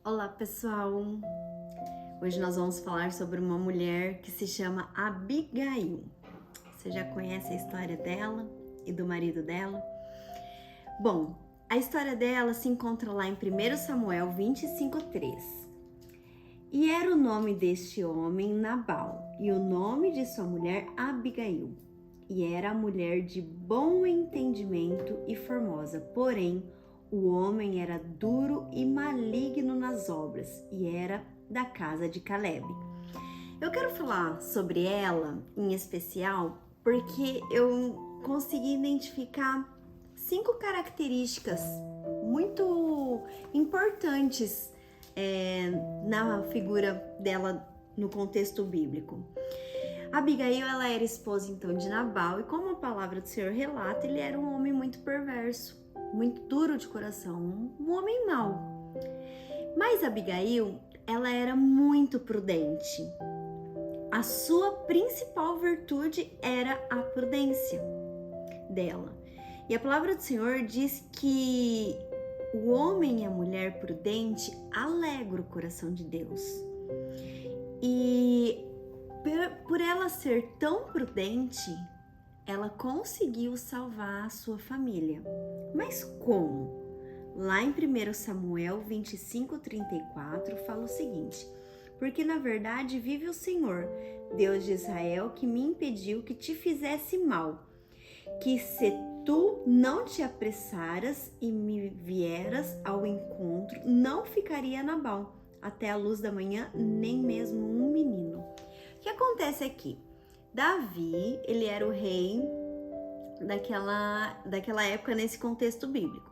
Olá, pessoal! Hoje nós vamos falar sobre uma mulher que se chama Abigail. Você já conhece a história dela e do marido dela? Bom, a história dela se encontra lá em 1 Samuel 25:3. E era o nome deste homem Nabal, e o nome de sua mulher Abigail. E era a mulher de bom entendimento e formosa, porém o homem era duro e maligno nas obras, e era da casa de Caleb. Eu quero falar sobre ela em especial porque eu consegui identificar 5 características muito importantes na figura dela no contexto bíblico. Abigail, ela era esposa então de Nabal, e como a palavra do Senhor relata, ele era um homem muito perverso, muito duro de coração, um homem mau. Mas Abigail, ela era muito prudente. A sua principal virtude era a prudência dela. E a palavra do Senhor diz que o homem e a mulher prudente alegra o coração de Deus. E por ela ser tão prudente, ela conseguiu salvar a sua família. Mas como? Lá em 1 Samuel 25:34 fala o seguinte: porque na verdade vive o Senhor, Deus de Israel, que me impediu que te fizesse mal, que se tu não te apressaras e me vieras ao encontro, não ficaria Nabal até a luz da manhã, nem mesmo um menino. O que acontece aqui? Davi, ele era o rei daquela época nesse contexto bíblico.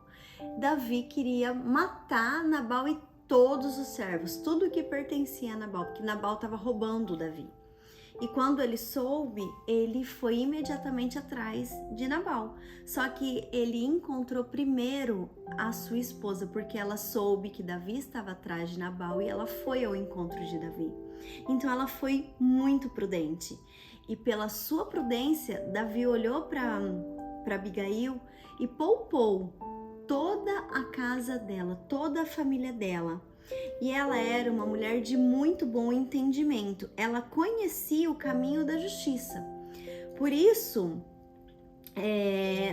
Davi queria matar Nabal e todos os servos, tudo que pertencia a Nabal, porque Nabal estava roubando Davi. E quando ele soube, ele foi imediatamente atrás de Nabal. Só que ele encontrou primeiro a sua esposa, porque ela soube que Davi estava atrás de Nabal e ela foi ao encontro de Davi. Então ela foi muito prudente. E pela sua prudência, Davi olhou para Abigail e poupou toda a casa dela, toda a família dela. E ela era uma mulher de muito bom entendimento. Ela conhecia o caminho da justiça. Por isso,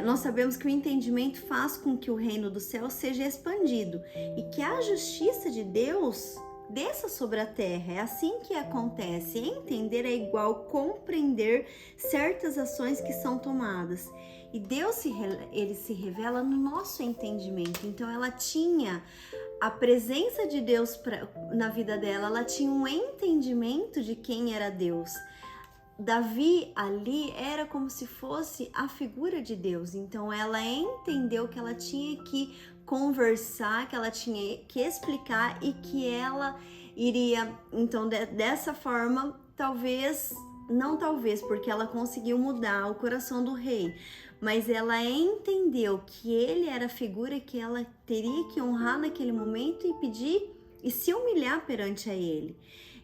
nós sabemos que o entendimento faz com que o reino do céu seja expandido e que a justiça de Deus desça sobre a terra. É assim que acontece. Entender é igual compreender certas ações que são tomadas. E Deus ele se revela no nosso entendimento. Então ela tinha a presença de Deus na vida dela, ela tinha um entendimento de quem era Deus. Davi ali era como se fosse a figura de Deus, então ela entendeu que ela tinha que conversar, que ela tinha que explicar e que ela iria, então dessa forma, porque ela conseguiu mudar o coração do rei, mas ela entendeu que ele era a figura que ela teria que honrar naquele momento e pedir e se humilhar perante a ele.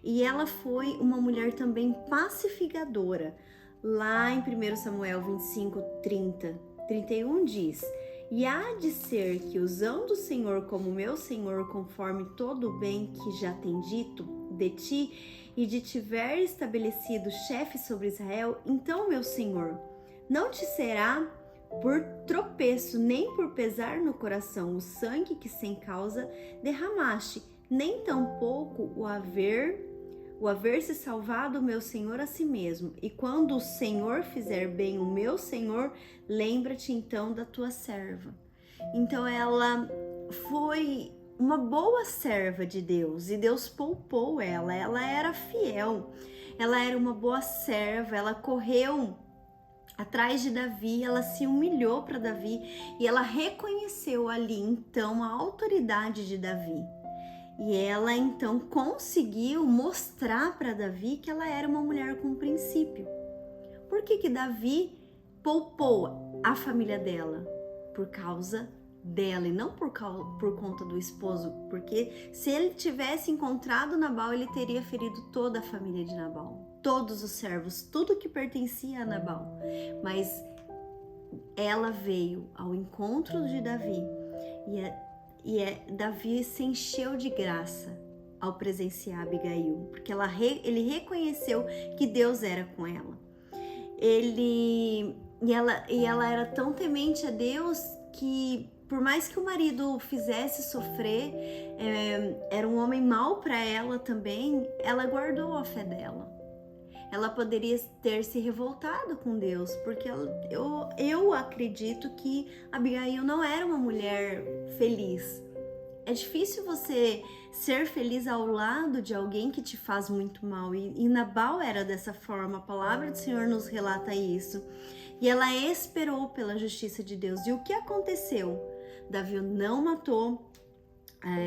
E ela foi uma mulher também pacificadora. Lá em 1 Samuel 25:31 diz: e há de ser que, usando o Senhor como meu Senhor, conforme todo o bem que já tem dito de ti, e de tiver estabelecido chefe sobre Israel, então, meu Senhor, não te será por tropeço, nem por pesar no coração o sangue que sem causa derramaste, nem tampouco o haver-se salvado o meu Senhor a si mesmo. E quando o Senhor fizer bem o meu Senhor, lembra-te então da tua serva. Então ela foi uma boa serva de Deus e Deus poupou ela. Ela era fiel, ela era uma boa serva, ela correu atrás de Davi, ela se humilhou para Davi e ela reconheceu ali então a autoridade de Davi. E ela então conseguiu mostrar para Davi que ela era uma mulher com princípio. Por que Davi poupou a família dela? Por causa dela e não por conta do esposo. Porque se ele tivesse encontrado Nabal, ele teria ferido toda a família de Nabal. Todos os servos, tudo que pertencia a Nabal. Mas ela veio ao encontro de Davi Davi se encheu de graça ao presenciar Abigail, porque ele reconheceu que Deus era com ela. Ela era tão temente a Deus que, por mais que o marido fizesse sofrer, era um homem mau para ela também, ela guardou a fé dela. Ela poderia ter se revoltado com Deus, porque eu acredito que Abigail não era uma mulher feliz. É difícil você ser feliz ao lado de alguém que te faz muito mal. E Nabal era dessa forma, a palavra do Senhor nos relata isso. E ela esperou pela justiça de Deus. E o que aconteceu? Davi não matou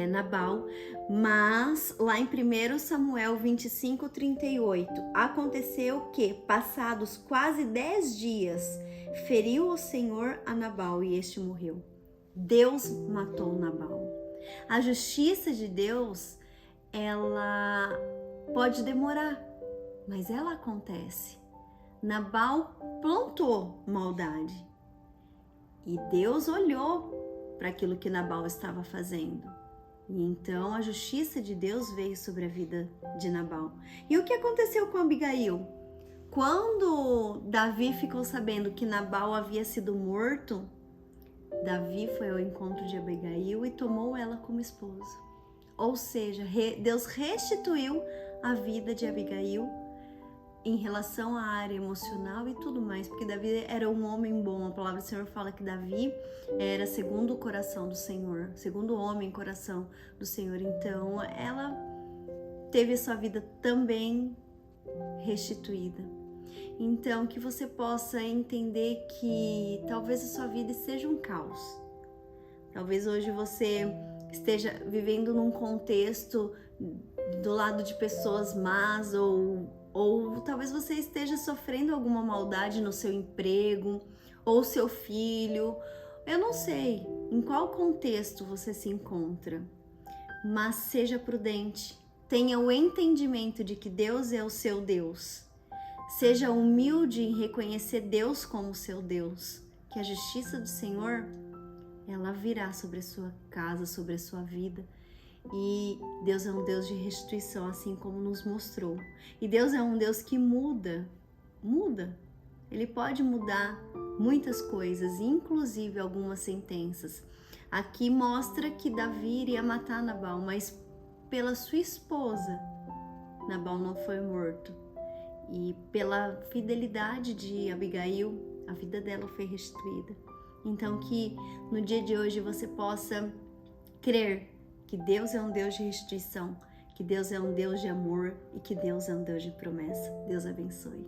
Nabal, mas lá em 1 Samuel 25:38, aconteceu que, passados quase 10 dias, feriu o Senhor a Nabal e este morreu. Deus matou Nabal. A justiça de Deus, ela pode demorar, mas ela acontece. Nabal plantou maldade e Deus olhou para aquilo que Nabal estava fazendo. E então a justiça de Deus veio sobre a vida de Nabal. E o que aconteceu com Abigail? Quando Davi ficou sabendo que Nabal havia sido morto, Davi foi ao encontro de Abigail e tomou ela como esposa. Ou seja, Deus restituiu a vida de Abigail em relação à área emocional e tudo mais, porque Davi era um homem bom. A palavra do Senhor fala que Davi era segundo o coração do Senhor, segundo o homem coração do Senhor. Então, ela teve a sua vida também restituída. Então, que você possa entender que talvez a sua vida seja um caos. Talvez hoje você esteja vivendo num contexto do lado de pessoas más, ou talvez você esteja sofrendo alguma maldade no seu emprego, ou seu filho. Eu não sei em qual contexto você se encontra, mas seja prudente. Tenha o entendimento de que Deus é o seu Deus. Seja humilde em reconhecer Deus como seu Deus, que a justiça do Senhor, ela virá sobre a sua casa, sobre a sua vida. E Deus é um Deus de restituição, assim como nos mostrou. E Deus é um Deus que muda. Ele pode mudar muitas coisas, inclusive algumas sentenças. Aqui mostra que Davi iria matar Nabal, mas pela sua esposa, Nabal não foi morto. E pela fidelidade de Abigail, a vida dela foi restituída. Então que no dia de hoje você possa crer que Deus é um Deus de restituição, que Deus é um Deus de amor e que Deus é um Deus de promessa. Deus abençoe.